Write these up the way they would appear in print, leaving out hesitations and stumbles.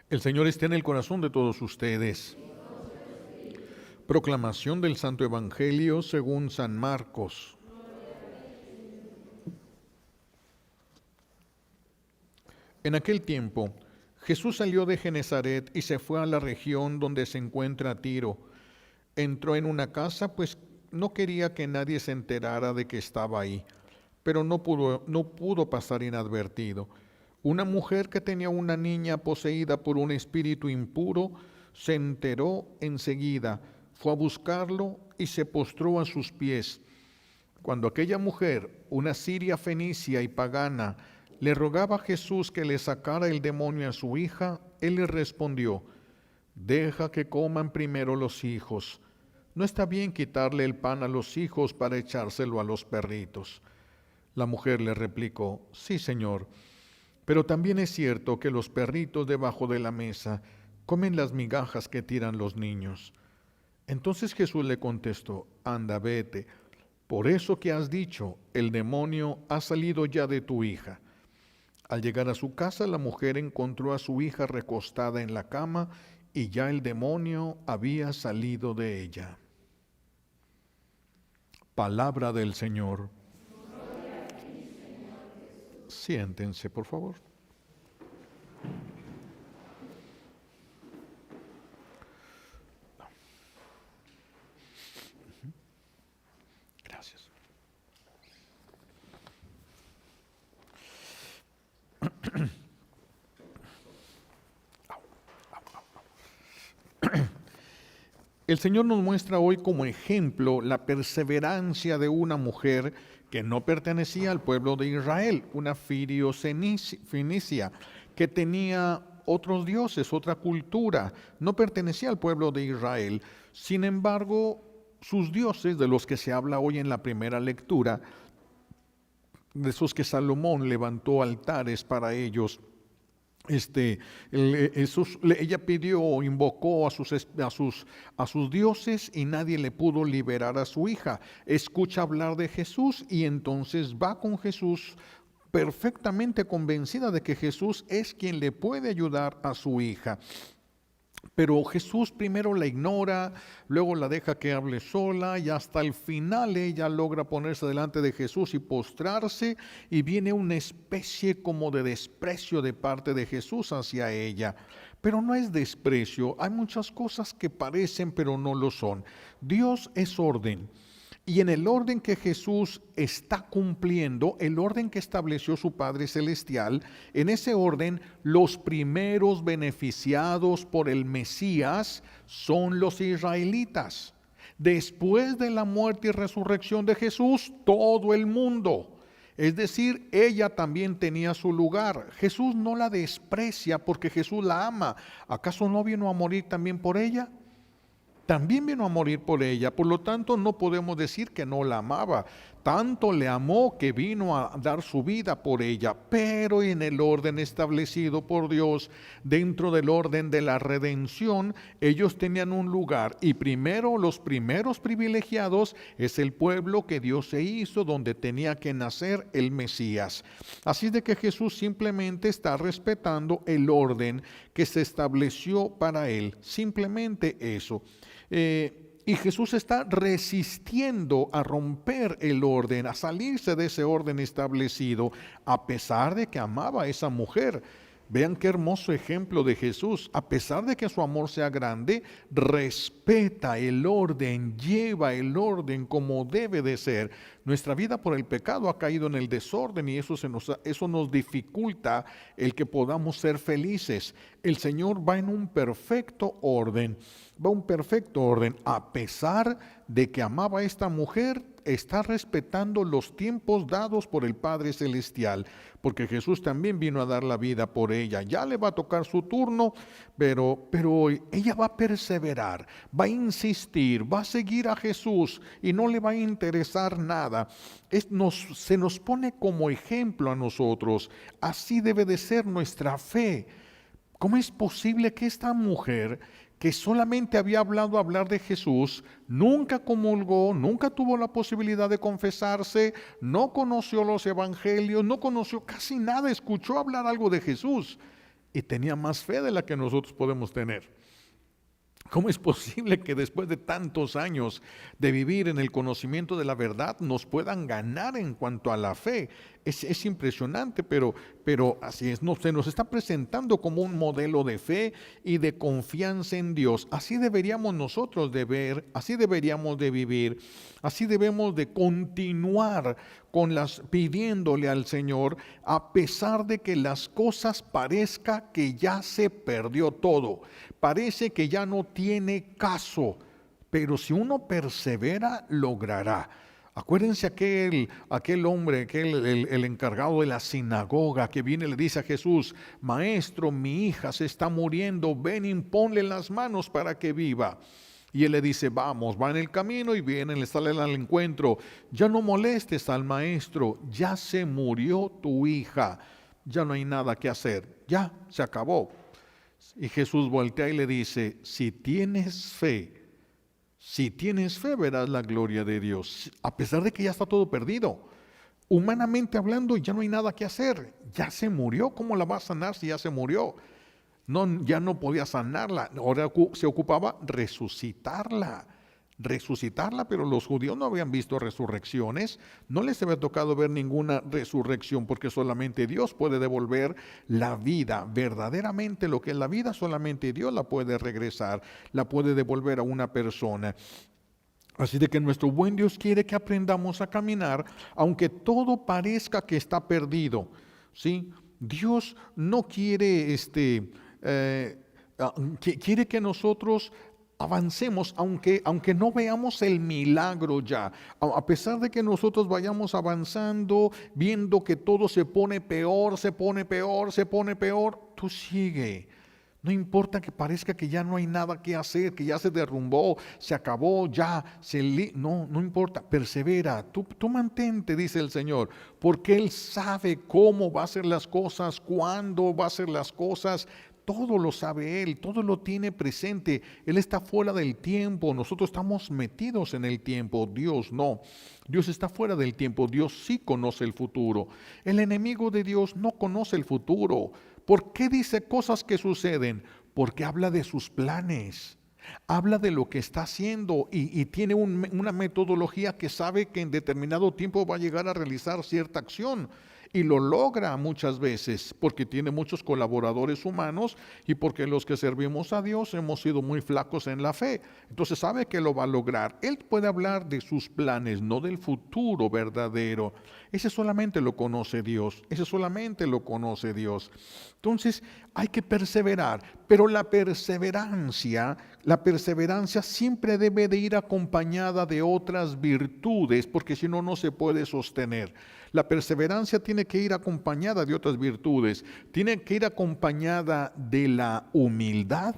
El Señor esté en el corazón de todos ustedes. Proclamación del Santo Evangelio según San Marcos. En aquel tiempo, Jesús salió de Genezaret y se fue a la región donde se encuentra Tiro. Entró en una casa, pues no quería que nadie se enterara de que estaba ahí, pero no pudo pasar inadvertido. Una mujer que tenía una niña poseída por un espíritu impuro se enteró enseguida, fue a buscarlo y se postró a sus pies. Cuando aquella mujer, una siria fenicia y pagana, le rogaba a Jesús que le sacara el demonio a su hija, él le respondió: deja que coman primero los hijos. No está bien quitarle el pan a los hijos para echárselo a los perritos. La mujer le replicó: sí, Señor, pero también es cierto que los perritos debajo de la mesa comen las migajas que tiran los niños. Entonces Jesús le contestó: anda, vete, por eso que has dicho, el demonio ha salido ya de tu hija. Al llegar a su casa, la mujer encontró a su hija recostada en la cama y ya el demonio había salido de ella. Palabra del Señor. Siéntense, por favor. Gracias. El Señor nos muestra hoy como ejemplo la perseverancia de una mujer que no pertenecía al pueblo de Israel, una fenicia, que tenía otros dioses, otra cultura, no pertenecía al pueblo de Israel. Sin embargo, sus dioses, de los que se habla hoy en la primera lectura, de esos que Salomón levantó altares para ellos, ella pidió, invocó a sus dioses y nadie le pudo liberar a su hija. Escucha hablar de Jesús y entonces va con Jesús perfectamente convencida de que Jesús es quien le puede ayudar a su hija. Pero Jesús primero la ignora, luego la deja que hable sola y hasta el final ella logra ponerse delante de Jesús y postrarse, y viene una especie como de desprecio de parte de Jesús hacia ella. Pero no es desprecio, hay muchas cosas que parecen pero no lo son. Dios es orden. Y en el orden que Jesús está cumpliendo, el orden que estableció su Padre Celestial, en ese orden los primeros beneficiados por el Mesías son los israelitas. Después de la muerte y resurrección de Jesús, todo el mundo. Es decir, ella también tenía su lugar. Jesús no la desprecia porque Jesús la ama. ¿Acaso no vino a morir también por ella? También vino a morir por ella, por lo tanto no podemos decir que no la amaba. Tanto le amó que vino a dar su vida por ella, pero en el orden establecido por Dios, dentro del orden de la redención, ellos tenían un lugar, y primero los primeros privilegiados es el pueblo que Dios se hizo, donde tenía que nacer el Mesías. Así de que Jesús simplemente está respetando el orden que se estableció para él, simplemente eso. Y Jesús está resistiendo a romper el orden, a salirse de ese orden establecido, a pesar de que amaba a esa mujer. Vean qué hermoso ejemplo de Jesús. A pesar de que su amor sea grande, respeta el orden, lleva el orden como debe de ser. Nuestra vida por el pecado ha caído en el desorden y eso nos dificulta el que podamos ser felices. El Señor va en un perfecto orden, A pesar de que amaba a esta mujer, está respetando los tiempos dados por el Padre Celestial, porque Jesús también vino a dar la vida por ella. Ya le va a tocar su turno, pero ella va a perseverar, va a insistir, va a seguir a Jesús y no le va a interesar nada. Se nos pone como ejemplo a nosotros. Así debe de ser nuestra fe. ¿Cómo es posible que esta mujer, que solamente había hablar de Jesús, nunca comulgó, nunca tuvo la posibilidad de confesarse, no conoció los evangelios, no conoció casi nada, escuchó hablar algo de Jesús? y tenía más fe de la que nosotros podemos tener. ¿Cómo es posible que después de tantos años de vivir en el conocimiento de la verdad nos puedan ganar en cuanto a la fe? Es impresionante, pero así es. Se nos está presentando como un modelo de fe y de confianza en Dios. Así deberíamos nosotros de ver, así deberíamos de vivir, así debemos de continuar pidiéndole al Señor, a pesar de que las cosas parezca que ya se perdió todo. Parece que ya no tiene caso, pero si uno persevera, logrará. Acuérdense aquel hombre, el encargado de la sinagoga que viene y le dice a Jesús: Maestro, mi hija se está muriendo, ven, imponle las manos para que viva. Y él le dice: vamos, va en el camino y viene, le sale al encuentro. Ya no molestes al maestro, ya se murió tu hija, ya no hay nada que hacer, ya se acabó. Y Jesús voltea y le dice: si tienes fe, verás la gloria de Dios. A pesar de que ya está todo perdido, humanamente hablando, ya no hay nada que hacer. Ya se murió, ¿cómo la va a sanar si ya se murió? No, ya no podía sanarla, ahora se ocupaba resucitarla, pero los judíos no habían visto resurrecciones, no les había tocado ver ninguna resurrección, porque solamente Dios puede devolver la vida, verdaderamente lo que es la vida, solamente Dios la puede regresar, la puede devolver a una persona. Así de que nuestro buen Dios quiere que aprendamos a caminar, aunque todo parezca que está perdido, ¿sí? Dios no quiere quiere que nosotros avancemos, aunque no veamos el milagro ya. A pesar de que nosotros vayamos avanzando, viendo que todo se pone peor, tú sigue. No importa que parezca que ya no hay nada que hacer, que ya se derrumbó, se acabó, no importa, persevera, tú mantente, dice el Señor, porque Él sabe cómo va a ser las cosas, cuándo va a ser las cosas. Todo lo sabe Él, todo lo tiene presente. Él está fuera del tiempo, nosotros estamos metidos en el tiempo, Dios no. Dios está fuera del tiempo, Dios sí conoce el futuro. El enemigo de Dios no conoce el futuro. ¿Por qué dice cosas que suceden? Porque habla de sus planes. Habla de lo que está haciendo y tiene una metodología que sabe que en determinado tiempo va a llegar a realizar cierta acción. Y lo logra muchas veces porque tiene muchos colaboradores humanos y porque los que servimos a Dios hemos sido muy flacos en la fe. Entonces sabe que lo va a lograr. Él puede hablar de sus planes, no del futuro verdadero. Ese solamente lo conoce Dios. Entonces hay que perseverar, pero la perseverancia siempre debe de ir acompañada de otras virtudes, porque si no, no se puede sostener. La perseverancia tiene que ir acompañada de otras virtudes, tiene que ir acompañada de la humildad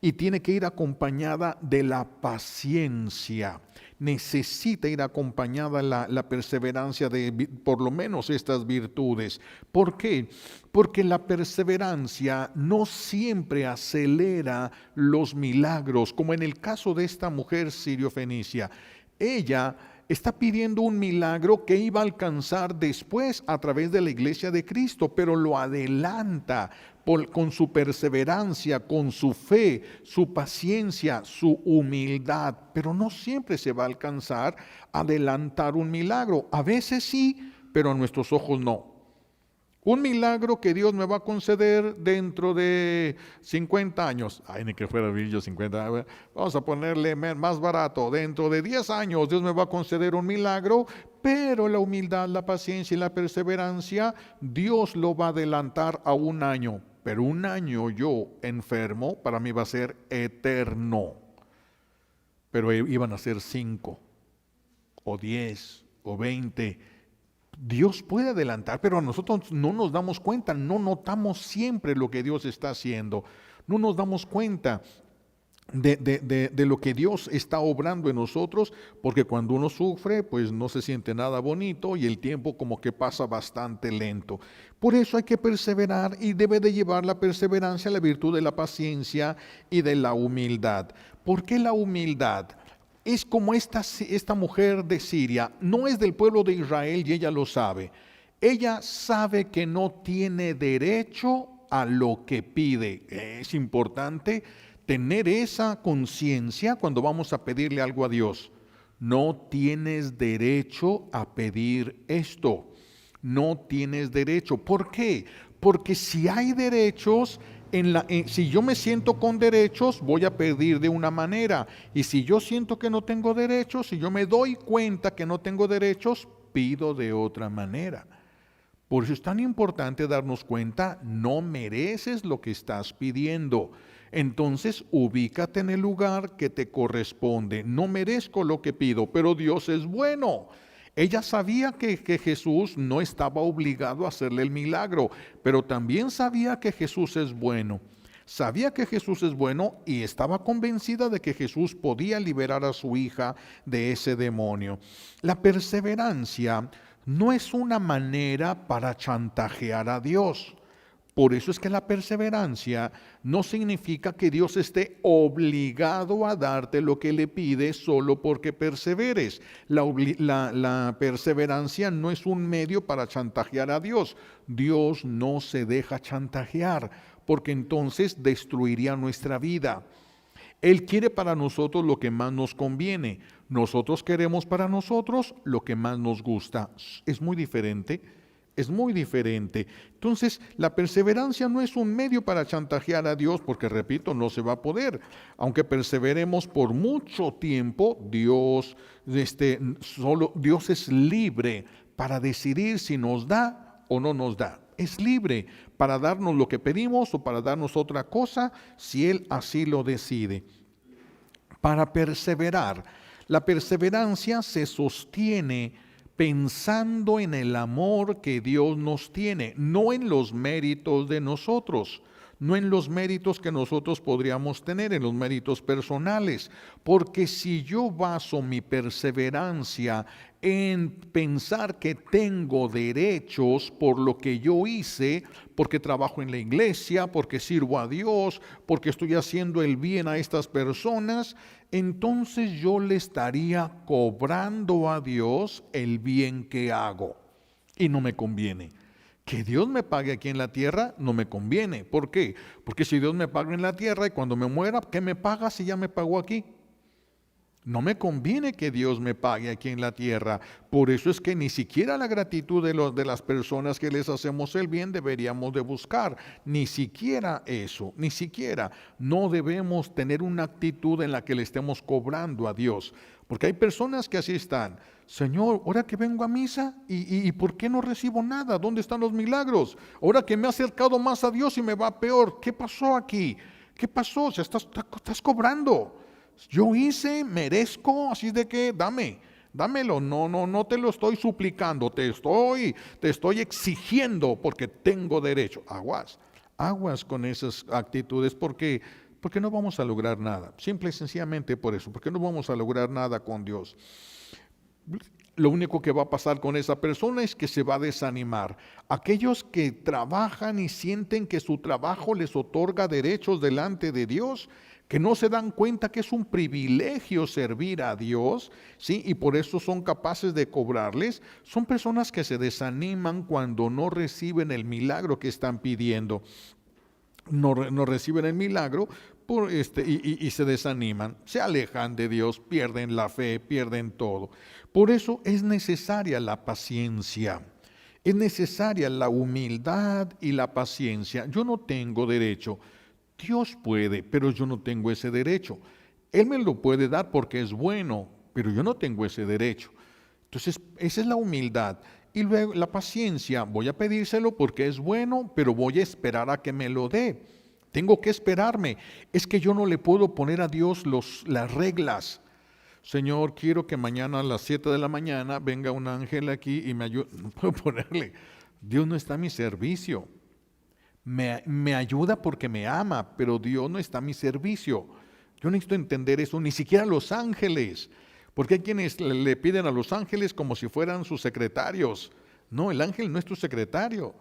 y tiene que ir acompañada de la paciencia. Necesita ir acompañada la perseverancia de por lo menos estas virtudes. ¿Por qué? Porque la perseverancia no siempre acelera los milagros, como en el caso de esta mujer sirio-fenicia. Ella está pidiendo un milagro que iba a alcanzar después a través de la iglesia de Cristo, pero lo adelanta con su perseverancia, con su fe, su paciencia, su humildad. Pero no siempre se va a alcanzar a adelantar un milagro. A veces sí, pero a nuestros ojos no. Un milagro que Dios me va a conceder dentro de 50 años. Ay, ni que fuera yo 50. Vamos a ponerle más barato. Dentro de 10 años Dios me va a conceder un milagro, pero la humildad, la paciencia y la perseverancia, Dios lo va a adelantar a un año. Pero un año yo enfermo, para mí va a ser eterno. Pero iban a ser 5, o 10, o 20. Dios puede adelantar, pero nosotros no nos damos cuenta, no notamos siempre lo que Dios está haciendo, no nos damos cuenta de lo que Dios está obrando en nosotros, porque cuando uno sufre, pues no se siente nada bonito y el tiempo como que pasa bastante lento. Por eso hay que perseverar y debe de llevar la perseverancia a la virtud de la paciencia y de la humildad. ¿Por qué la humildad? Es como esta mujer de Siria, no es del pueblo de Israel y ella lo sabe. Ella sabe que no tiene derecho a lo que pide. Es importante tener esa conciencia cuando vamos a pedirle algo a Dios. No tienes derecho a pedir esto. No tienes derecho. ¿Por qué? Porque si hay derechos, si yo me siento con derechos, voy a pedir de una manera. Y si yo siento que no tengo derechos, si yo me doy cuenta que no tengo derechos, pido de otra manera. Por eso es tan importante darnos cuenta, no mereces lo que estás pidiendo. Entonces, ubícate en el lugar que te corresponde. No merezco lo que pido, pero Dios es bueno. Ella sabía que Jesús no estaba obligado a hacerle el milagro, pero también sabía que Jesús es bueno. Sabía que Jesús es bueno y estaba convencida de que Jesús podía liberar a su hija de ese demonio. La perseverancia no es una manera para chantajear a Dios. Por eso es que la perseverancia no significa que Dios esté obligado a darte lo que le pides solo porque perseveres. La perseverancia no es un medio para chantajear a Dios. Dios no se deja chantajear, porque entonces destruiría nuestra vida. Él quiere para nosotros lo que más nos conviene. Nosotros queremos para nosotros lo que más nos gusta. Es muy diferente. Es muy diferente. Entonces, la perseverancia no es un medio para chantajear a Dios, porque repito, no se va a poder. Aunque perseveremos por mucho tiempo, Dios es libre para decidir si nos da o no nos da. Es libre para darnos lo que pedimos o para darnos otra cosa, si Él así lo decide. Para perseverar, la perseverancia se sostiene pensando en el amor que Dios nos tiene, no en los méritos de nosotros, no en los méritos que nosotros podríamos tener, en los méritos personales. Porque si yo baso mi perseverancia en pensar que tengo derechos por lo que yo hice, porque trabajo en la iglesia, porque sirvo a Dios, porque estoy haciendo el bien a estas personas, entonces yo le estaría cobrando a Dios el bien que hago. Y no me conviene. Que Dios me pague aquí en la tierra no me conviene. ¿Por qué? Porque si Dios me paga en la tierra y cuando me muera, ¿qué me paga si ya me pagó aquí? No me conviene que Dios me pague aquí en la tierra. Por eso es que ni siquiera la gratitud de las personas que les hacemos el bien deberíamos de buscar. Ni siquiera eso, ni siquiera. No debemos tener una actitud en la que le estemos cobrando a Dios. Porque hay personas que así están. Señor, ahora que vengo a misa, ¿y por qué no recibo nada? ¿Dónde están los milagros? Ahora que me he acercado más a Dios y me va peor. ¿Qué pasó aquí? ¿Qué pasó? O sea, estás cobrando. Yo hice, merezco, así de que dámelo, no te lo estoy suplicando, te estoy exigiendo porque tengo derecho. Aguas con esas actitudes porque no vamos a lograr nada, simple y sencillamente por eso, porque no vamos a lograr nada con Dios. Lo único que va a pasar con esa persona es que se va a desanimar. Aquellos que trabajan y sienten que su trabajo les otorga derechos delante de Dios, que no se dan cuenta que es un privilegio servir a Dios, ¿sí? Y por eso son capaces de cobrarles, son personas que se desaniman cuando no reciben el milagro que están pidiendo. No reciben el milagro y se desaniman, se alejan de Dios, pierden la fe, pierden todo. Por eso es necesaria la paciencia. Es necesaria la humildad y la paciencia. Yo no tengo derecho. Dios puede, pero yo no tengo ese derecho. Él me lo puede dar porque es bueno, pero yo no tengo ese derecho. Entonces, esa es la humildad. Y luego la paciencia, voy a pedírselo porque es bueno, pero voy a esperar a que me lo dé. Tengo que esperarme. Es que yo no le puedo poner a Dios las reglas. Señor, quiero que mañana a las 7 de la mañana venga un ángel aquí y me ayude. No puedo ponerle. Dios no está a mi servicio. Me ayuda porque me ama, pero Dios no está a mi servicio. Yo necesito entender eso, ni siquiera los ángeles, porque hay quienes le piden a los ángeles como si fueran sus secretarios. No, el ángel no es tu secretario.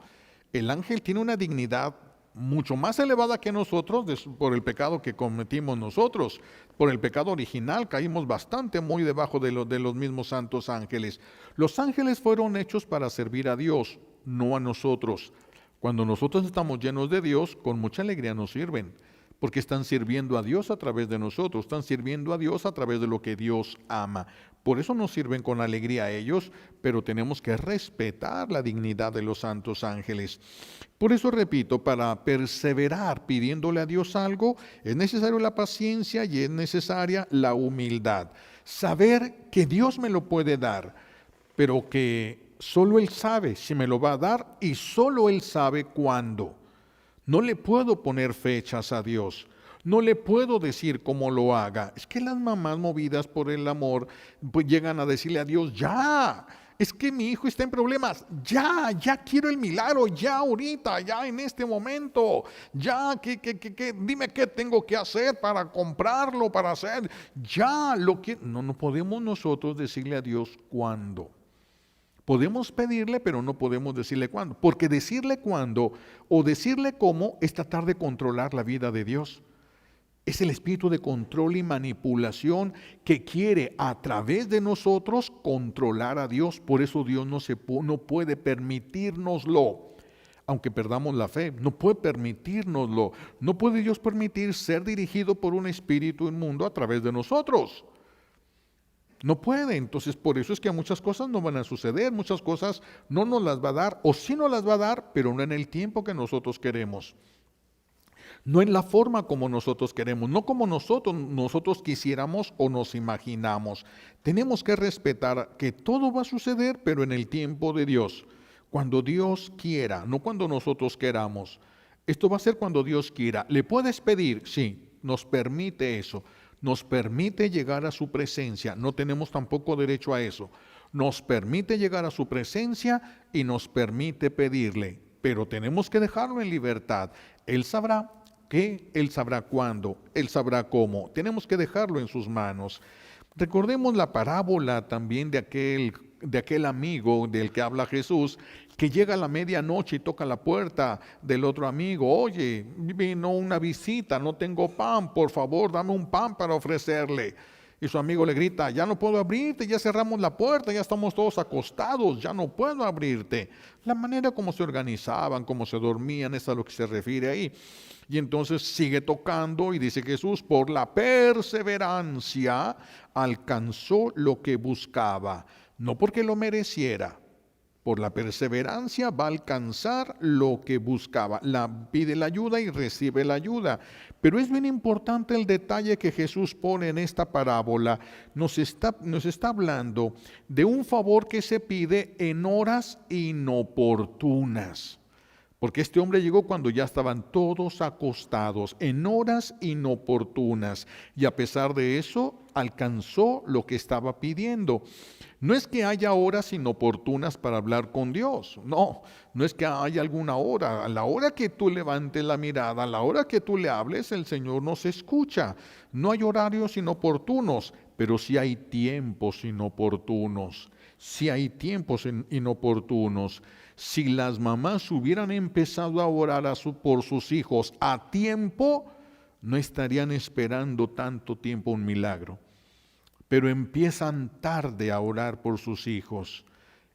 El ángel tiene una dignidad mucho más elevada que nosotros por el pecado que cometimos nosotros. Por el pecado original caímos bastante muy debajo de los mismos santos ángeles. Los ángeles fueron hechos para servir a Dios, no a nosotros. Cuando nosotros estamos llenos de Dios, con mucha alegría nos sirven, porque están sirviendo a Dios a través de nosotros, están sirviendo a Dios a través de lo que Dios ama. Por eso nos sirven con alegría a ellos, pero tenemos que respetar la dignidad de los santos ángeles. Por eso repito, para perseverar pidiéndole a Dios algo, es necesario la paciencia y es necesaria la humildad. Saber que Dios me lo puede dar, pero que solo Él sabe si me lo va a dar y solo Él sabe cuándo. No le puedo poner fechas a Dios. No le puedo decir cómo lo haga. Es que las mamás movidas por el amor pues llegan a decirle a Dios, ya, es que mi hijo está en problemas, ya quiero el milagro, ya ahorita, ya en este momento, ya, dime qué tengo que hacer para comprarlo, para hacer, ya lo que... No podemos nosotros decirle a Dios cuándo. Podemos pedirle, pero no podemos decirle cuándo, porque decirle cuándo o decirle cómo es tratar de controlar la vida de Dios. Es el espíritu de control y manipulación que quiere a través de nosotros controlar a Dios. Por eso Dios no puede permitírnoslo, aunque perdamos la fe, no puede permitírnoslo. No puede Dios permitir ser dirigido por un espíritu inmundo a través de nosotros. No puede, entonces por eso es que muchas cosas no van a suceder, muchas cosas no nos las va a dar, o sí nos las va a dar, pero no en el tiempo que nosotros queremos. No en la forma como nosotros queremos, no como nosotros quisiéramos o nos imaginamos. Tenemos que respetar que todo va a suceder, pero en el tiempo de Dios. Cuando Dios quiera, no cuando nosotros queramos. Esto va a ser cuando Dios quiera. ¿Le puedes pedir? Sí, nos permite eso. Nos permite llegar a su presencia. No tenemos tampoco derecho a eso. Nos permite llegar a su presencia y nos permite pedirle. Pero tenemos que dejarlo en libertad. Él sabrá qué, Él sabrá cuándo, Él sabrá cómo. Tenemos que dejarlo en sus manos. Recordemos la parábola también de aquel amigo del que habla Jesús, que llega a la medianoche y toca la puerta del otro amigo. Oye, vino una visita, no tengo pan, por favor, dame un pan para ofrecerle. Y su amigo le grita, ya no puedo abrirte, ya cerramos la puerta, ya estamos todos acostados, ya no puedo abrirte. La manera como se organizaban, como se dormían, es a lo que se refiere ahí. Y entonces sigue tocando y dice Jesús, por la perseverancia alcanzó lo que buscaba, no porque lo mereciera. Por la perseverancia va a alcanzar lo que buscaba. Pide la ayuda y recibe la ayuda. Pero es bien importante el detalle que Jesús pone en esta parábola. Nos está hablando de un favor que se pide en horas inoportunas. Porque este hombre llegó cuando ya estaban todos acostados, en horas inoportunas. Y a pesar de eso, alcanzó lo que estaba pidiendo. No es que haya horas inoportunas para hablar con Dios, no es que haya alguna hora. A la hora que tú levantes la mirada, a la hora que tú le hables, el Señor nos escucha. No hay horarios inoportunos, pero sí hay tiempos inoportunos. Sí hay tiempos inoportunos. Si las mamás hubieran empezado a orar por sus hijos a tiempo, no estarían esperando tanto tiempo un milagro. Pero empiezan tarde a orar por sus hijos,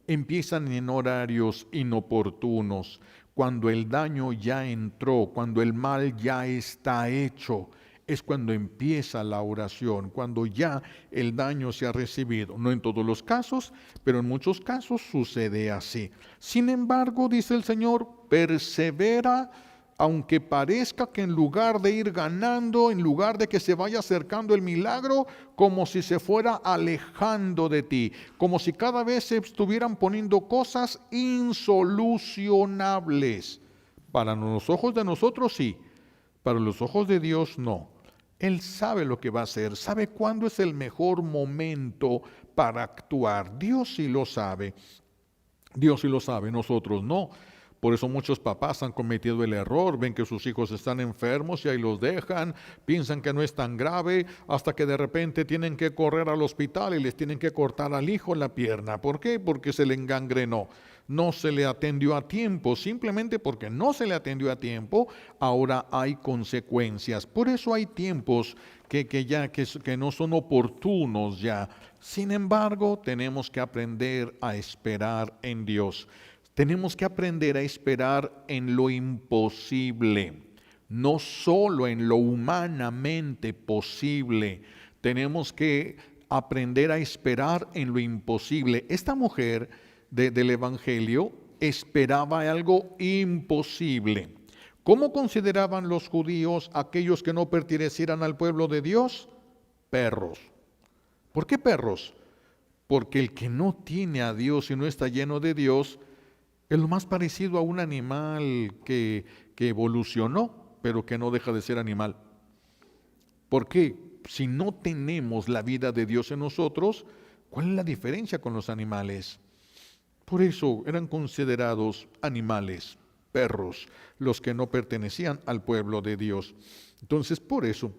empiezan en horarios inoportunos, cuando el daño ya entró, cuando el mal ya está hecho, es cuando empieza la oración, cuando ya el daño se ha recibido. No en todos los casos, pero en muchos casos sucede así. Sin embargo, dice el Señor, persevera, aunque parezca que en lugar de ir ganando, en lugar de que se vaya acercando el milagro, como si se fuera alejando de ti, como si cada vez se estuvieran poniendo cosas insolucionables. Para los ojos de nosotros sí, para los ojos de Dios no. Él sabe lo que va a hacer, sabe cuándo es el mejor momento para actuar. Dios sí lo sabe. Dios sí lo sabe, nosotros no. Por eso muchos papás han cometido el error, ven que sus hijos están enfermos y ahí los dejan, piensan que no es tan grave, hasta que de repente tienen que correr al hospital y les tienen que cortar al hijo la pierna. ¿Por qué? Porque se le engangrenó. No se le atendió a tiempo, simplemente porque no se le atendió a tiempo, ahora hay consecuencias. Por eso hay tiempos que no son oportunos ya. Sin embargo, tenemos que aprender a esperar en Dios. Tenemos que aprender a esperar en lo imposible, no solo en lo humanamente posible. Tenemos que aprender a esperar en lo imposible. Esta mujer del Evangelio esperaba algo imposible. ¿Cómo consideraban los judíos aquellos que no pertenecieran al pueblo de Dios? Perros. ¿Por qué perros? Porque el que no tiene a Dios y no está lleno de Dios es lo más parecido a un animal que evolucionó, pero que no deja de ser animal. ¿Por qué? Si no tenemos la vida de Dios en nosotros, ¿cuál es la diferencia con los animales? Por eso eran considerados animales, perros, los que no pertenecían al pueblo de Dios. Entonces, por eso,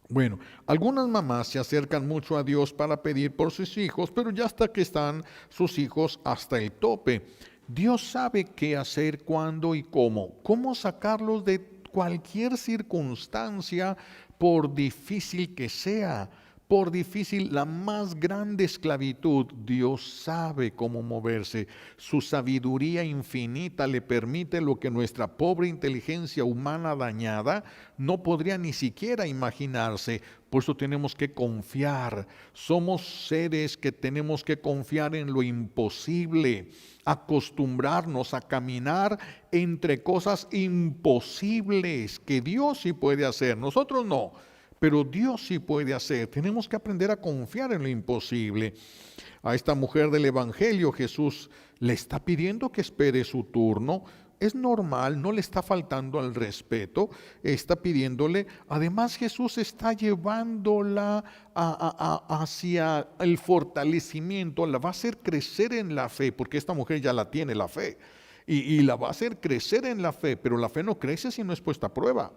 bueno, algunas mamás se acercan mucho a Dios para pedir por sus hijos, pero ya hasta que están sus hijos hasta el tope. Dios sabe qué hacer, cuándo y cómo sacarlos de cualquier circunstancia, por difícil que sea, por difícil, la más grande esclavitud. Dios sabe cómo moverse. Su sabiduría infinita le permite lo que nuestra pobre inteligencia humana dañada no podría ni siquiera imaginarse. Por eso tenemos que confiar. Somos seres que tenemos que confiar en lo imposible, acostumbrarnos a caminar entre cosas imposibles que Dios sí puede hacer, nosotros no. Pero Dios sí puede hacer. Tenemos que aprender a confiar en lo imposible. A esta mujer del Evangelio Jesús le está pidiendo que espere su turno. Es normal, no le está faltando al respeto, está pidiéndole. Además, Jesús está llevándola hacia el fortalecimiento, la va a hacer crecer en la fe, porque esta mujer ya la tiene la fe, y la va a hacer crecer en la fe, pero la fe no crece si no es puesta a prueba.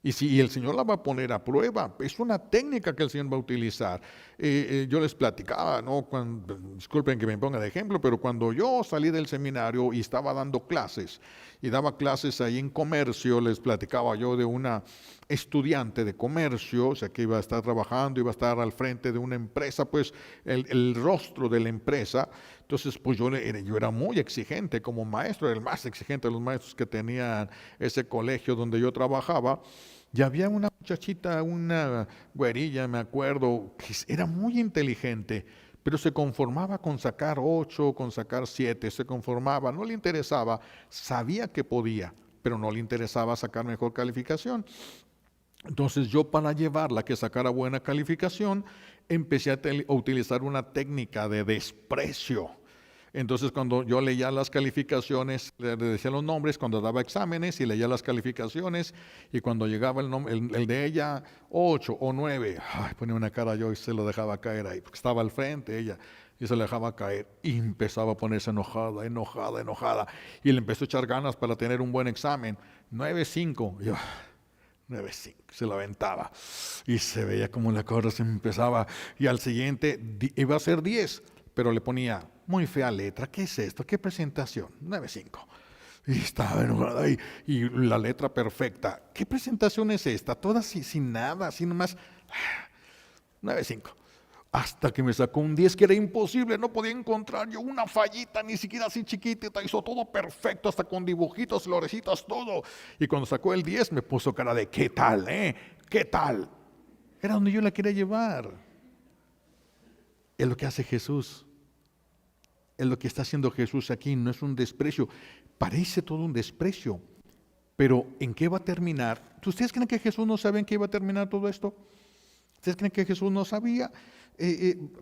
Y el Señor la va a poner a prueba. Es una técnica que el Señor va a utilizar. Yo les platicaba, ¿no? Disculpen que me ponga de ejemplo, pero cuando yo salí del seminario y estaba dando clases, y daba clases ahí en comercio, les platicaba yo de una estudiante de comercio, o sea, que iba a estar trabajando, iba a estar al frente de una empresa, pues el rostro de la empresa. Entonces, pues yo era muy exigente como maestro, era el más exigente de los maestros que tenían ese colegio donde yo trabajaba. Y había una muchachita, una güerilla, me acuerdo, que era muy inteligente, pero se conformaba con sacar 8, con sacar 7, se conformaba, no le interesaba, sabía que podía, pero no le interesaba sacar mejor calificación. Entonces yo, para llevarla a que sacara buena calificación, empecé a utilizar una técnica de desprecio. Entonces cuando yo leía las calificaciones, le decía los nombres, cuando daba exámenes y leía las calificaciones, y cuando llegaba el de ella 8 o 9, ponía una cara yo y se lo dejaba caer ahí, porque estaba al frente ella, y se le dejaba caer, y empezaba a ponerse enojada, y le empezó a echar ganas para tener un buen examen. 9.5, yo 9.5, se lo aventaba, y se veía como la cosa se empezaba, y al siguiente iba a ser 10, pero le ponía muy fea letra. ¿Qué es esto? ¿Qué presentación? 9.5. Y estaba enojada y la letra perfecta. ¿Qué presentación es esta? Toda sin nada, así nomás. 9.5. Hasta que me sacó un 10, que era imposible, no podía encontrar yo una fallita, ni siquiera así chiquitita, hizo todo perfecto, hasta con dibujitos, florecitas, todo. Y cuando sacó el 10 me puso cara de ¿qué tal, ¿Qué tal? Era donde yo la quería llevar. Es lo que hace Jesús. Es lo que está haciendo Jesús aquí, no es un desprecio. Parece todo un desprecio, pero ¿en qué va a terminar? ¿Ustedes creen que Jesús no sabe en qué iba a terminar todo esto? ¿Ustedes creen que Jesús no sabía?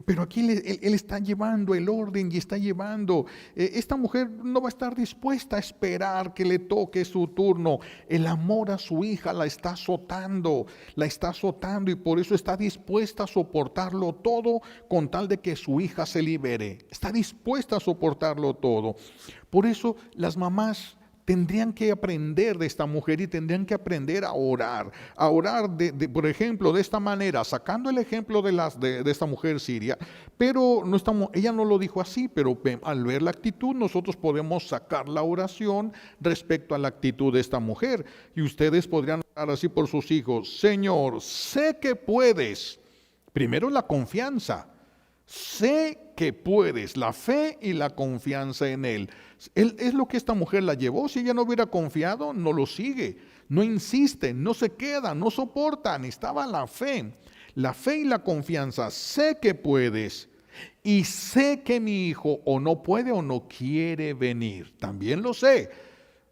Pero aquí él está llevando el orden y está llevando. Esta mujer no va a estar dispuesta a esperar que le toque su turno. El amor a su hija la está azotando y por eso está dispuesta a soportarlo todo con tal de que su hija se libere. Está dispuesta a soportarlo todo. Por eso las mamás tendrían que aprender de esta mujer y tendrían que aprender a orar por ejemplo, de esta manera, sacando el ejemplo de esta mujer siria, pero ella no lo dijo así, pero al ver la actitud nosotros podemos sacar la oración respecto a la actitud de esta mujer, y ustedes podrían orar así por sus hijos: Señor, sé que puedes. Primero la confianza. Sé que puedes, la fe y la confianza en Él. Es lo que esta mujer la llevó. Si ella no hubiera confiado, no lo sigue, no insiste, no se queda, no soporta. Necesitaba la fe y la confianza. Sé que puedes y sé que mi hijo o no puede o no quiere venir. También lo sé.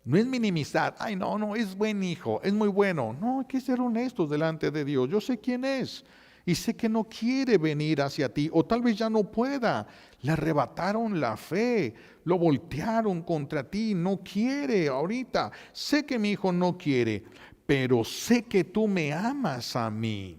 No es minimizar, ay no, es buen hijo, es muy bueno. No, hay que ser honestos delante de Dios. Yo sé quién es y sé que no quiere venir hacia ti, o tal vez ya no pueda. Le arrebataron la fe, lo voltearon contra ti, no quiere ahorita. Sé que mi hijo no quiere, pero sé que tú me amas a mí.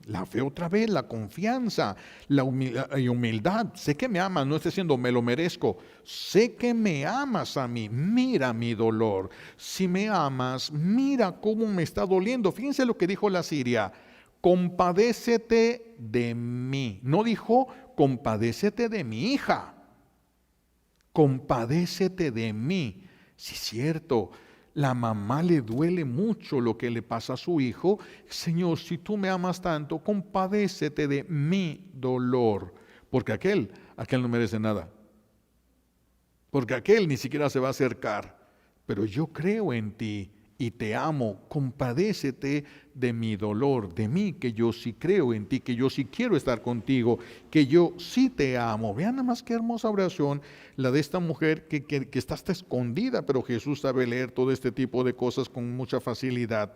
La fe otra vez, la confianza, la humildad. Sé que me amas, no estoy diciendo me lo merezco. Sé que me amas a mí. Mira mi dolor. Si me amas, mira cómo me está doliendo. Fíjense lo que dijo la siria. Compadécete de mí. No dijo compadécete de mi hija. Compadécete de mí. Sí, es cierto. La mamá le duele mucho lo que le pasa a su hijo. Señor, si tú me amas tanto, compadécete de mi dolor. Porque aquel no merece nada. Porque aquel ni siquiera se va a acercar. Pero yo creo en ti y te amo. Compadécete de mi dolor, de mí, que yo sí creo en ti, que yo sí quiero estar contigo, que yo sí te amo. Vean nada más qué hermosa oración la de esta mujer que está hasta escondida, pero Jesús sabe leer todo este tipo de cosas con mucha facilidad.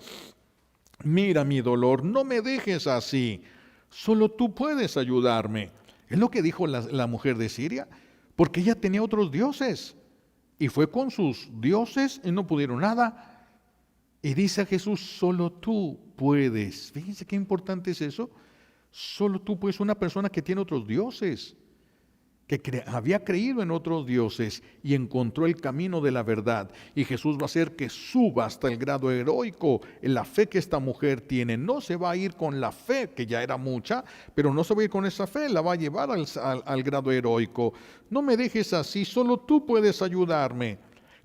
Mira mi dolor, no me dejes así, solo tú puedes ayudarme. Es lo que dijo la mujer de Siria, porque ella tenía otros dioses y fue con sus dioses y no pudieron nada. Y dice a Jesús, solo tú puedes. Fíjense qué importante es eso. Solo tú puedes, una persona que tiene otros dioses, que había creído en otros dioses y encontró el camino de la verdad. Y Jesús va a hacer que suba hasta el grado heroico en la fe que esta mujer tiene. No se va a ir con la fe, que ya era mucha, pero no se va a ir con esa fe, la va a llevar al grado heroico. No me dejes así, solo tú puedes ayudarme.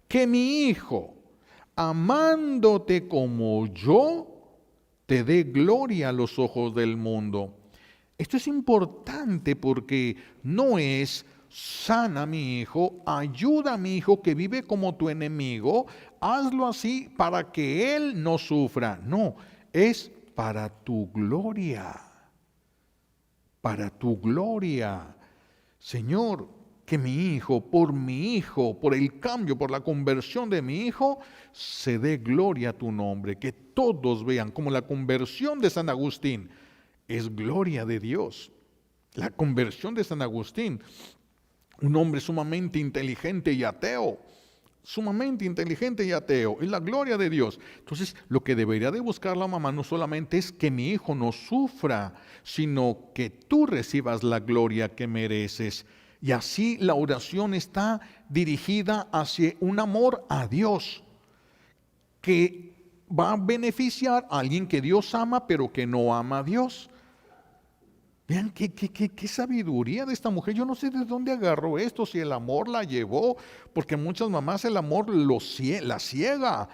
Que mi hijo, amándote como yo, te dé gloria a los ojos del mundo. Esto es importante porque no es sana mi hijo, ayuda a mi hijo que vive como tu enemigo, hazlo así para que él no sufra. No, es para tu gloria, para tu gloria. Señor, que mi hijo, por el cambio, por la conversión de mi hijo, se dé gloria a tu nombre, que todos vean como la conversión de San Agustín es gloria de Dios. La conversión de San Agustín, un hombre sumamente inteligente y ateo, es la gloria de Dios. Entonces, lo que debería de buscar la mamá no solamente es que mi hijo no sufra, sino que tú recibas la gloria que mereces. Y así la oración está dirigida hacia un amor a Dios, que va a beneficiar a alguien que Dios ama, pero que no ama a Dios. Vean qué sabiduría de esta mujer. Yo no sé de dónde agarró esto, si el amor la llevó, porque muchas mamás el amor la ciega,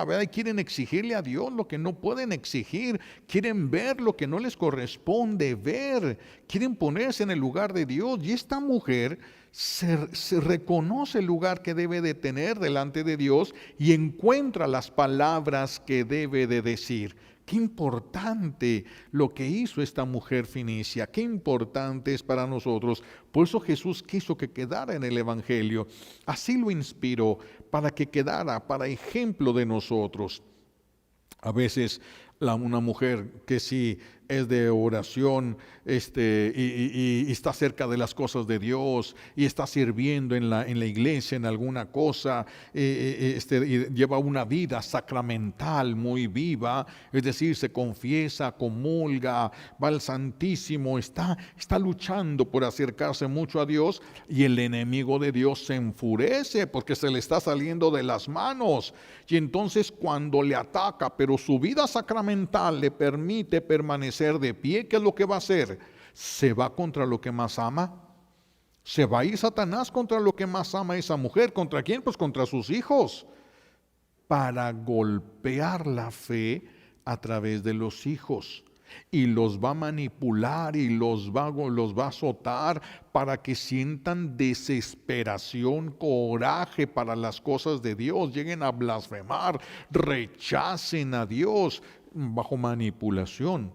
¿verdad? Y quieren exigirle a Dios lo que no pueden exigir, quieren ver lo que no les corresponde ver, quieren ponerse en el lugar de Dios. Y esta mujer se reconoce el lugar que debe de tener delante de Dios y encuentra las palabras que debe de decir. Qué importante lo que hizo esta mujer fenicia, qué importante es para nosotros. Por eso Jesús quiso que quedara en el Evangelio. Así lo inspiró, para que quedara para ejemplo de nosotros. A veces una mujer que sí es de oración y está cerca de las cosas de Dios y está sirviendo en la iglesia en alguna cosa, y lleva una vida sacramental muy viva, es decir, se confiesa, comulga, va al Santísimo, está luchando por acercarse mucho a Dios, y el enemigo de Dios se enfurece porque se le está saliendo de las manos, y entonces cuando le ataca, pero su vida sacramental le permite permanecer de pie, ¿qué es lo que va a hacer? Se va contra lo que más ama. Se va a ir Satanás contra lo que más ama esa mujer. ¿Contra quién? Pues contra sus hijos, para golpear la fe a través de los hijos. y los va a manipular y los va a azotar para que sientan desesperación, coraje para las cosas de Dios, lleguen a blasfemar, rechacen a Dios bajo manipulación.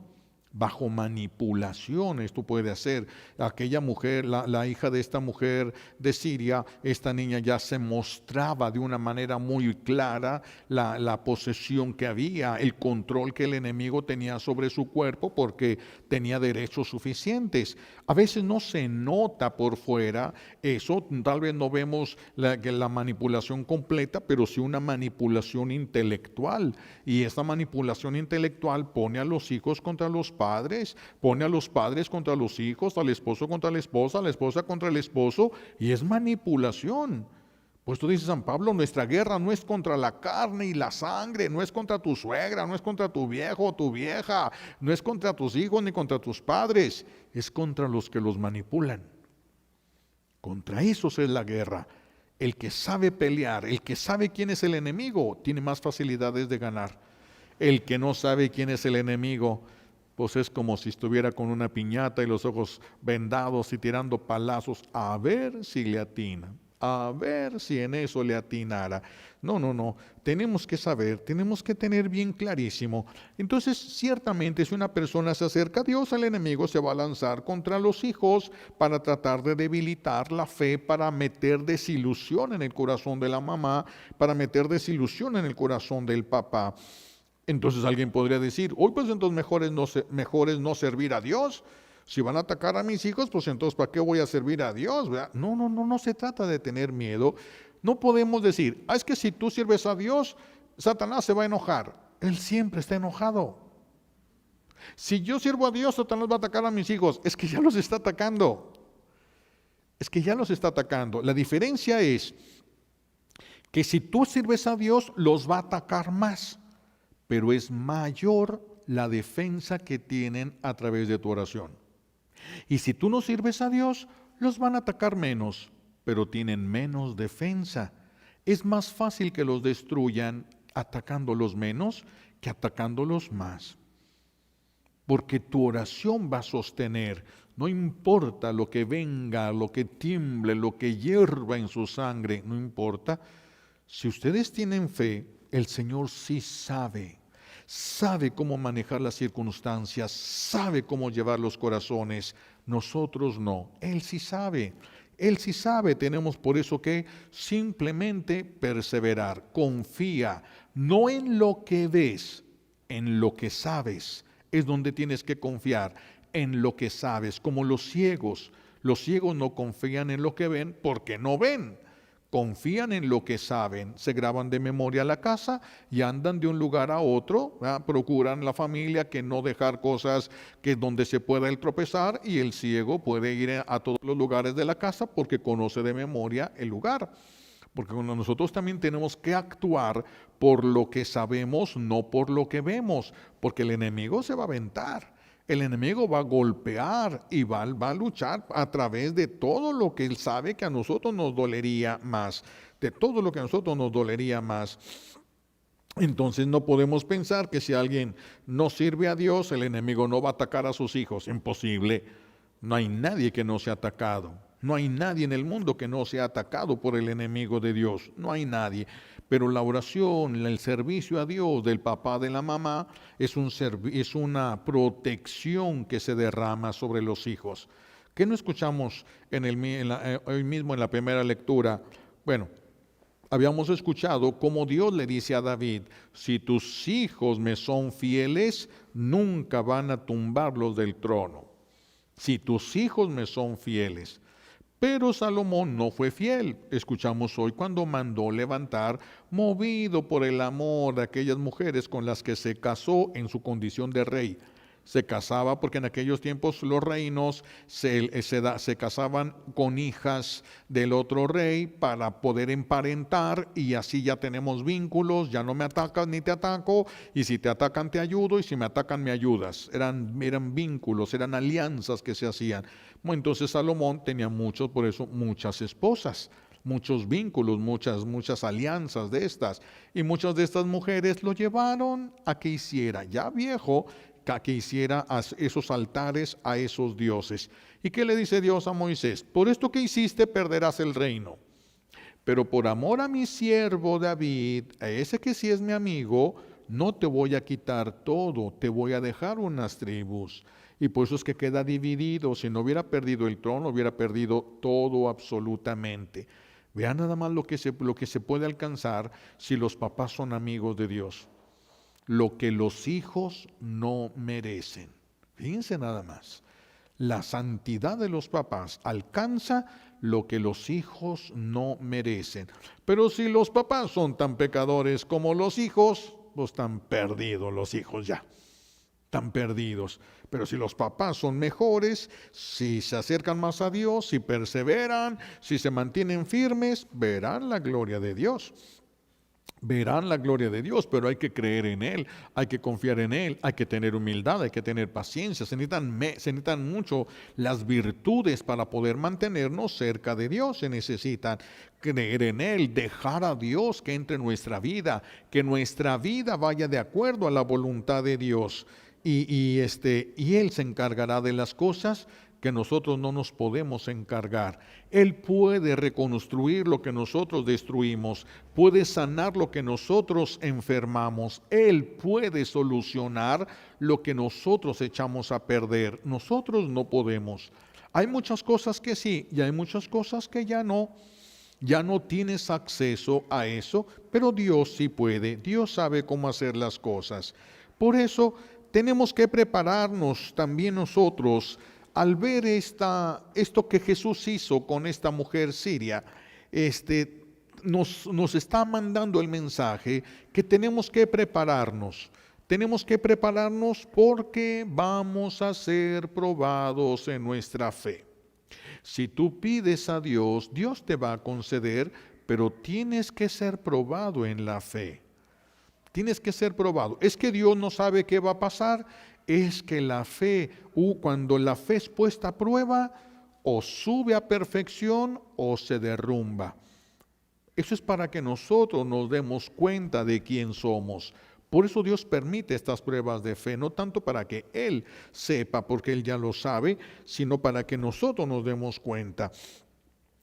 Bajo manipulación esto puede hacer. Aquella mujer, la hija de esta mujer de Siria, esta niña ya se mostraba de una manera muy clara la posesión que había, el control que el enemigo tenía sobre su cuerpo porque tenía derechos suficientes. A veces no se nota por fuera eso, tal vez no vemos la manipulación completa, pero sí una manipulación intelectual. Y esta manipulación intelectual pone a los hijos contra los padres, pone a los padres contra los hijos, al esposo contra la esposa contra el esposo, y es manipulación. Pues tú dices San Pablo, nuestra guerra no es contra la carne y la sangre, no es contra tu suegra, no es contra tu viejo o tu vieja, no es contra tus hijos ni contra tus padres, es contra los que los manipulan. Contra esos es la guerra. El que sabe pelear, el que sabe quién es el enemigo, tiene más facilidades de ganar. El que no sabe quién es el enemigo, pues es como si estuviera con una piñata y los ojos vendados y tirando palazos a ver si le atina, a ver si en eso le atinara. No, tenemos que saber, tenemos que tener bien clarísimo. Entonces, ciertamente, si una persona se acerca a Dios, el enemigo se va a lanzar contra los hijos para tratar de debilitar la fe, para meter desilusión en el corazón de la mamá, para meter desilusión en el corazón del papá. Entonces alguien podría decir, pues entonces mejor es no servir a Dios. Si van a atacar a mis hijos, pues entonces ¿para qué voy a servir a Dios? ¿Verdad? No se trata de tener miedo. No podemos decir, es que si tú sirves a Dios, Satanás se va a enojar. Él siempre está enojado. Si yo sirvo a Dios, Satanás va a atacar a mis hijos. Es que ya los está atacando. La diferencia es que si tú sirves a Dios, los va a atacar más. Pero es mayor la defensa que tienen a través de tu oración. Y si tú no sirves a Dios, los van a atacar menos, pero tienen menos defensa. Es más fácil que los destruyan atacándolos menos que atacándolos más. Porque tu oración va a sostener, no importa lo que venga, lo que tiemble, lo que hierva en su sangre, no importa. Si ustedes tienen fe, el Señor sí sabe cómo manejar las circunstancias, sabe cómo llevar los corazones. Nosotros no, Él sí sabe, tenemos por eso que simplemente perseverar, confía, no en lo que ves, en lo que sabes, es donde tienes que confiar, en lo que sabes, como los ciegos no confían en lo que ven porque no ven. Confían en lo que saben, se graban de memoria la casa y andan de un lugar a otro, ¿verdad? Procuran la familia que no dejar cosas que donde se pueda él tropezar, y el ciego puede ir a todos los lugares de la casa porque conoce de memoria el lugar. Porque nosotros también tenemos que actuar por lo que sabemos, no por lo que vemos, porque el enemigo se va a aventar. El enemigo va a golpear y va a luchar a través de todo lo que él sabe que a nosotros nos dolería más. Entonces no podemos pensar que si alguien no sirve a Dios, el enemigo no va a atacar a sus hijos. Imposible. No hay nadie que no sea atacado. No hay nadie en el mundo que no sea atacado por el enemigo de Dios. No hay nadie. Pero la oración, el servicio a Dios del papá, de la mamá, es una protección que se derrama sobre los hijos. ¿Qué no escuchamos hoy mismo en la primera lectura? Bueno, habíamos escuchado cómo Dios le dice a David, si tus hijos me son fieles, nunca van a tumbarlos del trono. Si tus hijos me son fieles. Pero Salomón no fue fiel. Escuchamos hoy cuando mandó levantar, movido por el amor de aquellas mujeres con las que se casó en su condición de rey. Se casaba porque en aquellos tiempos los reinos se casaban con hijas del otro rey para poder emparentar, y así ya tenemos vínculos, ya no me atacas ni te ataco, y si te atacan te ayudo, y si me atacan me ayudas. Eran vínculos, eran alianzas que se hacían. Entonces Salomón tenía por eso muchas esposas. muchos vínculos, muchas alianzas de estas. Y muchas de estas mujeres lo llevaron a que hiciera, ya viejo, a que hiciera esos altares a esos dioses. ¿Y qué le dice Dios a Moisés? Por esto que hiciste perderás el reino. Pero por amor a mi siervo David, a ese que sí es mi amigo, no te voy a quitar todo, te voy a dejar unas tribus. Y por eso es que queda dividido. Si no hubiera perdido el trono, hubiera perdido todo absolutamente. Vean nada más lo que se puede alcanzar si los papás son amigos de Dios. Lo que los hijos no merecen. Fíjense nada más. La santidad de los papás alcanza lo que los hijos no merecen. Pero si los papás son tan pecadores como los hijos, pues están perdidos los hijos ya. Están perdidos. Pero si los papás son mejores, si se acercan más a Dios, si perseveran, si se mantienen firmes, verán la gloria de Dios. Verán la gloria de Dios, pero hay que creer en Él, hay que confiar en Él, hay que tener humildad, hay que tener paciencia. Se necesitan mucho las virtudes para poder mantenernos cerca de Dios. Se necesitan creer en Él, dejar a Dios que entre en nuestra vida, que nuestra vida vaya de acuerdo a la voluntad de Dios. Y Él se encargará de las cosas que nosotros no nos podemos encargar. Él puede reconstruir lo que nosotros destruimos, puede sanar lo que nosotros enfermamos, Él puede solucionar lo que nosotros echamos a perder. Nosotros no podemos. Hay muchas cosas que sí y hay muchas cosas que ya no. Ya no tienes acceso a eso, pero Dios sí puede. Dios sabe cómo hacer las cosas. Por eso tenemos que prepararnos también nosotros al ver esto que Jesús hizo con esta mujer siria. Nos está mandando el mensaje que tenemos que prepararnos. Tenemos que prepararnos porque vamos a ser probados en nuestra fe. Si tú pides a Dios, Dios te va a conceder, pero tienes que ser probado en la fe. Tienes que ser probado. Es que Dios no sabe qué va a pasar. Es que la fe, cuando la fe es puesta a prueba, o sube a perfección o se derrumba. Eso es para que nosotros nos demos cuenta de quién somos. Por eso Dios permite estas pruebas de fe, no tanto para que Él sepa, porque Él ya lo sabe, sino para que nosotros nos demos cuenta.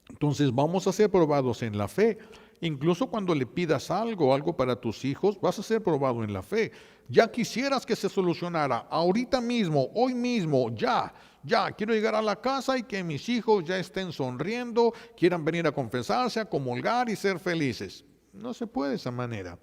Entonces vamos a ser probados en la fe. Incluso cuando le pidas algo para tus hijos, vas a ser probado en la fe. Ya quisieras que se solucionara ahorita mismo, hoy mismo, ya. Quiero llegar a la casa y que mis hijos ya estén sonriendo, quieran venir a confesarse, a comulgar y ser felices. No se puede de esa manera.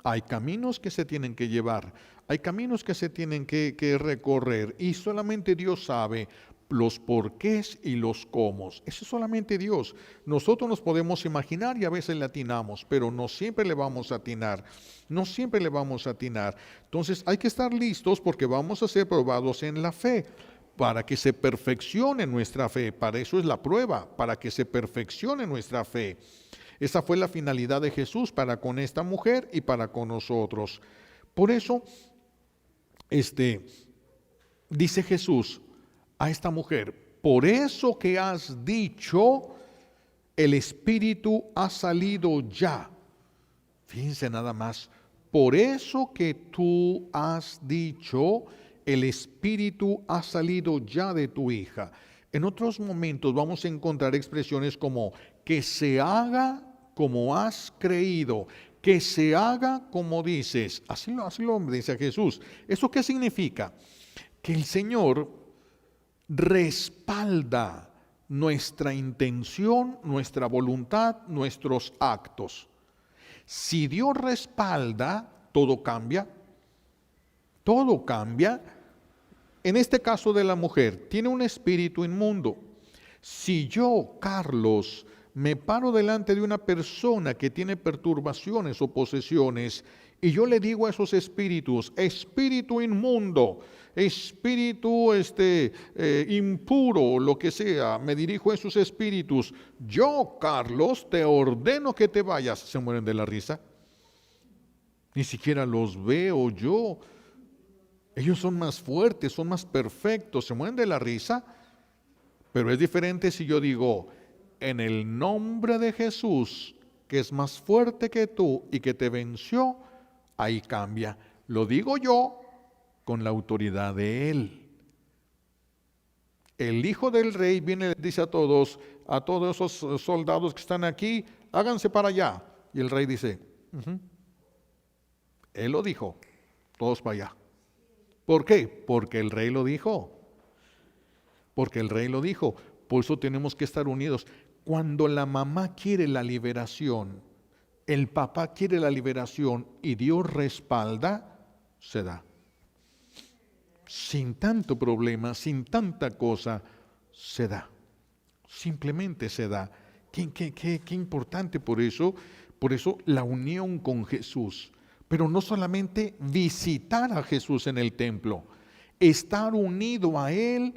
Hay caminos que se tienen que llevar, hay caminos que se tienen que recorrer y solamente Dios sabe los porqués y los cómo. Eso es solamente Dios. Nosotros nos podemos imaginar y a veces le atinamos, pero no siempre le vamos a atinar. No siempre le vamos a atinar. Entonces hay que estar listos porque vamos a ser probados en la fe para que se perfeccione nuestra fe. Para eso es la prueba, para que se perfeccione nuestra fe. Esa fue la finalidad de Jesús para con esta mujer y para con nosotros. Por eso, dice Jesús a esta mujer, por eso que has dicho, el Espíritu ha salido ya. Fíjense nada más, por eso que tú has dicho, el Espíritu ha salido ya de tu hija. En otros momentos vamos a encontrar expresiones como que se haga como has creído, que se haga como dices. Así lo dice Jesús. ¿Eso qué significa? Que el Señor respalda nuestra intención, nuestra voluntad, nuestros actos. Si Dios respalda, todo cambia. Todo cambia. En este caso de la mujer, tiene un espíritu inmundo. Si yo, Carlos, me paro delante de una persona que tiene perturbaciones o posesiones y yo le digo a esos espíritus, espíritu inmundo, espíritu impuro, lo que sea, me dirijo a esos espíritus, yo, Carlos, te ordeno que te vayas. Se mueren de la risa. Ni siquiera los veo yo. Ellos son más fuertes, son más perfectos, se mueren de la risa. Pero es diferente si yo digo, en el nombre de Jesús, que es más fuerte que tú y que te venció, ahí cambia. Lo digo yo con la autoridad de Él. El hijo del rey viene y le dice a todos esos soldados que están aquí, háganse para allá. Y el rey dice, Él lo dijo, todos para allá. ¿Por qué? Porque el rey lo dijo. Porque el rey lo dijo. Por eso tenemos que estar unidos. Cuando la mamá quiere la liberación, el papá quiere la liberación y Dios respalda, se da. Sin tanto problema, sin tanta cosa, se da. Simplemente se da. Qué importante por eso la unión con Jesús. Pero no solamente visitar a Jesús en el templo, estar unido a Él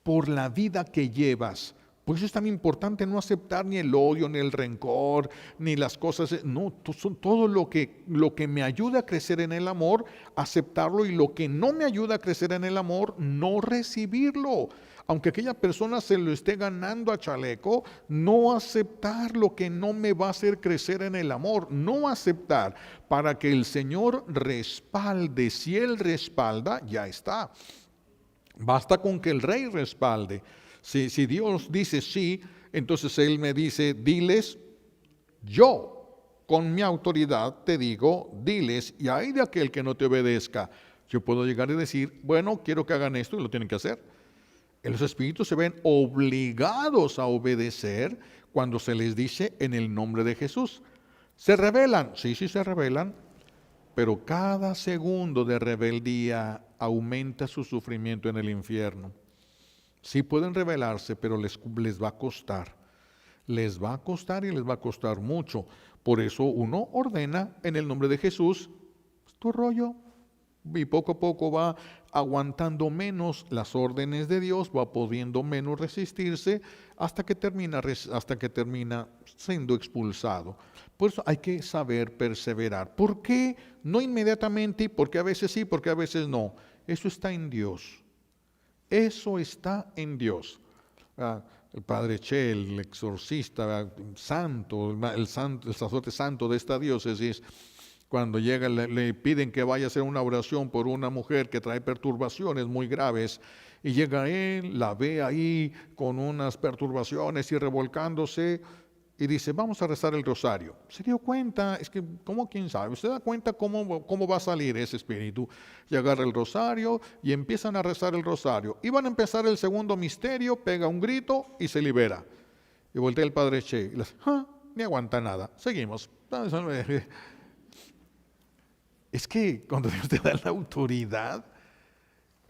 por la vida que llevas. Por eso es tan importante no aceptar ni el odio, ni el rencor, ni las cosas. No, todo lo que me ayuda a crecer en el amor, aceptarlo, y lo que no me ayuda a crecer en el amor, no recibirlo. Aunque aquella persona se lo esté ganando a chaleco, no aceptar lo que no me va a hacer crecer en el amor. No aceptar, para que el Señor respalde. Si Él respalda, ya está. Basta con que el rey respalde. Si Dios dice sí, entonces Él me dice, diles, yo con mi autoridad te digo, diles, y hay de aquel que no te obedezca. Yo puedo llegar y decir, bueno, quiero que hagan esto, y lo tienen que hacer. Los espíritus se ven obligados a obedecer cuando se les dice en el nombre de Jesús. ¿Se rebelan? Sí, se rebelan, pero cada segundo de rebeldía aumenta su sufrimiento en el infierno. Sí pueden rebelarse, pero les va a costar. Les va a costar y les va a costar mucho. Por eso uno ordena en el nombre de Jesús, es tu rollo. Y poco a poco va aguantando menos las órdenes de Dios, va pudiendo menos resistirse hasta que termina siendo expulsado. Por eso hay que saber perseverar. ¿Por qué no inmediatamente? Porque a veces sí, porque a veces no. Eso está en Dios. Eso está en Dios. El padre Che, el exorcista santo, el sacerdote santo de esta diócesis, cuando llega le piden que vaya a hacer una oración por una mujer que trae perturbaciones muy graves, y llega él, la ve ahí con unas perturbaciones y revolcándose, y dice, vamos a rezar el rosario. Se dio cuenta, es que, ¿cómo? ¿Quién sabe? ¿Usted da cuenta cómo va a salir ese espíritu? Y agarra el rosario y empiezan a rezar el rosario. Y van a empezar el segundo misterio, pega un grito y se libera. Y voltea el padre Che y le dice, ni aguanta nada, seguimos. Es que cuando Dios te da la autoridad,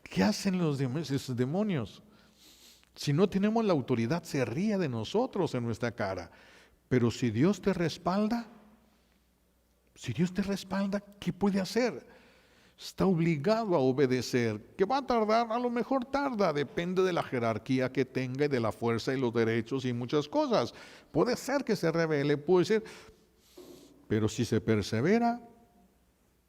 ¿qué hacen esos demonios? Si no tenemos la autoridad, se ríe de nosotros en nuestra cara. Pero si Dios te respalda, ¿qué puede hacer? Está obligado a obedecer. ¿Que va a tardar? A lo mejor tarda, depende de la jerarquía que tenga y de la fuerza y los derechos y muchas cosas. Puede ser que se rebele, puede ser. Pero si se persevera,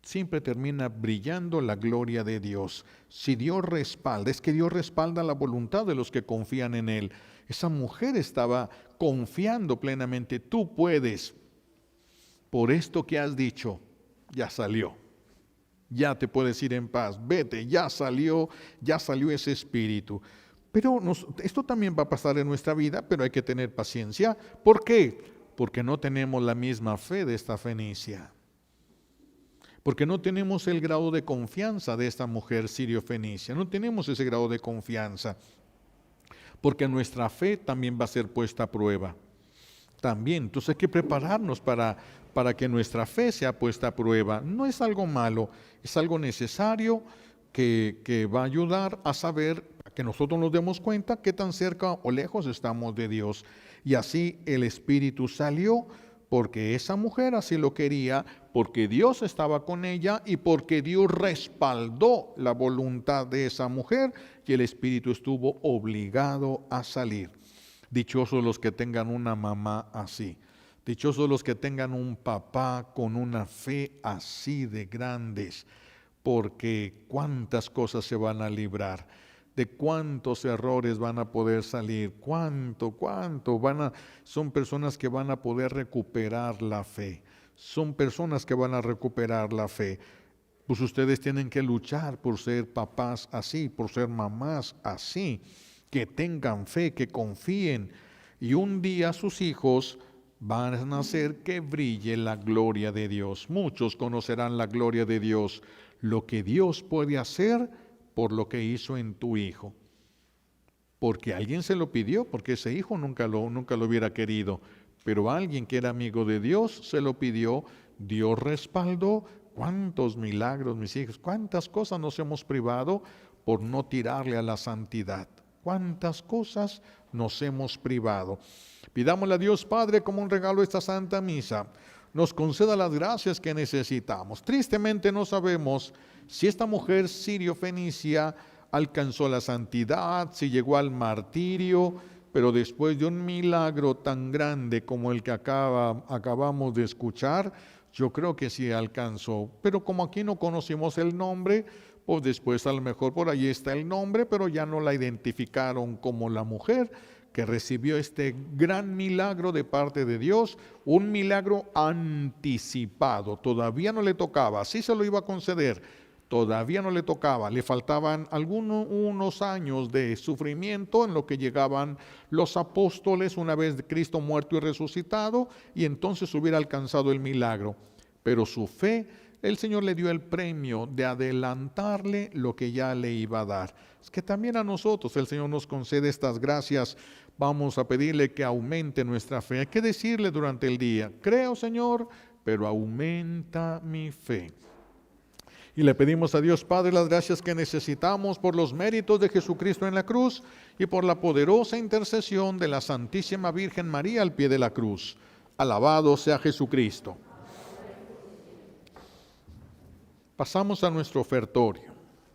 siempre termina brillando la gloria de Dios. Si Dios respalda, es que Dios respalda la voluntad de los que confían en Él. Esa mujer estaba confiando plenamente, tú puedes, por esto que has dicho, ya salió. Ya te puedes ir en paz, vete, ya salió ese espíritu. Pero esto también va a pasar en nuestra vida, pero hay que tener paciencia. ¿Por qué? Porque no tenemos la misma fe de esta fenicia. Porque no tenemos el grado de confianza de esta mujer sirio-fenicia. No tenemos ese grado de confianza. Porque nuestra fe también va a ser puesta a prueba. También, entonces hay que prepararnos para que nuestra fe sea puesta a prueba. No es algo malo, es algo necesario que va a ayudar a saber, a que nosotros nos demos cuenta qué tan cerca o lejos estamos de Dios. Y así el Espíritu salió porque esa mujer así lo quería, porque Dios estaba con ella y porque Dios respaldó la voluntad de esa mujer y el Espíritu estuvo obligado a salir. Dichosos los que tengan una mamá así. Dichosos los que tengan un papá con una fe así de grandes, porque cuántas cosas se van a librar. de cuántos errores van a poder salir, cuánto son personas que van a poder recuperar la fe, son personas que van a recuperar la fe. Pues ustedes tienen que luchar por ser papás así, por ser mamás así, que tengan fe, que confíen, y un día sus hijos van a hacer que brille la gloria de Dios. Muchos conocerán la gloria de Dios, lo que Dios puede hacer por lo que hizo en tu hijo. Porque alguien se lo pidió, porque ese hijo nunca lo hubiera querido, pero alguien que era amigo de Dios se lo pidió, Dios respaldó. ¿Cuántos milagros, mis hijos? ¿Cuántas cosas nos hemos privado por no tirarle a la santidad? ¿Cuántas cosas nos hemos privado? Pidámosle a Dios Padre como un regalo esta Santa Misa, nos conceda las gracias que necesitamos. Tristemente no sabemos si esta mujer sirio-fenicia alcanzó la santidad, si llegó al martirio, pero después de un milagro tan grande como el que acabamos de escuchar, yo creo que sí alcanzó. Pero como aquí no conocimos el nombre, pues después a lo mejor por ahí está el nombre, pero ya no la identificaron como la mujer que recibió este gran milagro de parte de Dios, un milagro anticipado. Todavía no le tocaba, sí se lo iba a conceder, todavía no le tocaba, le faltaban unos años de sufrimiento en lo que llegaban los apóstoles una vez Cristo muerto y resucitado, y entonces hubiera alcanzado el milagro. Pero su fe, el Señor le dio el premio de adelantarle lo que ya le iba a dar. Es que también a nosotros el Señor nos concede estas gracias. Vamos a pedirle que aumente nuestra fe. Hay que decirle durante el día: creo, Señor, pero aumenta mi fe. Y le pedimos a Dios Padre las gracias que necesitamos por los méritos de Jesucristo en la cruz y por la poderosa intercesión de la Santísima Virgen María al pie de la cruz. Alabado sea Jesucristo. Pasamos a nuestro ofertorio.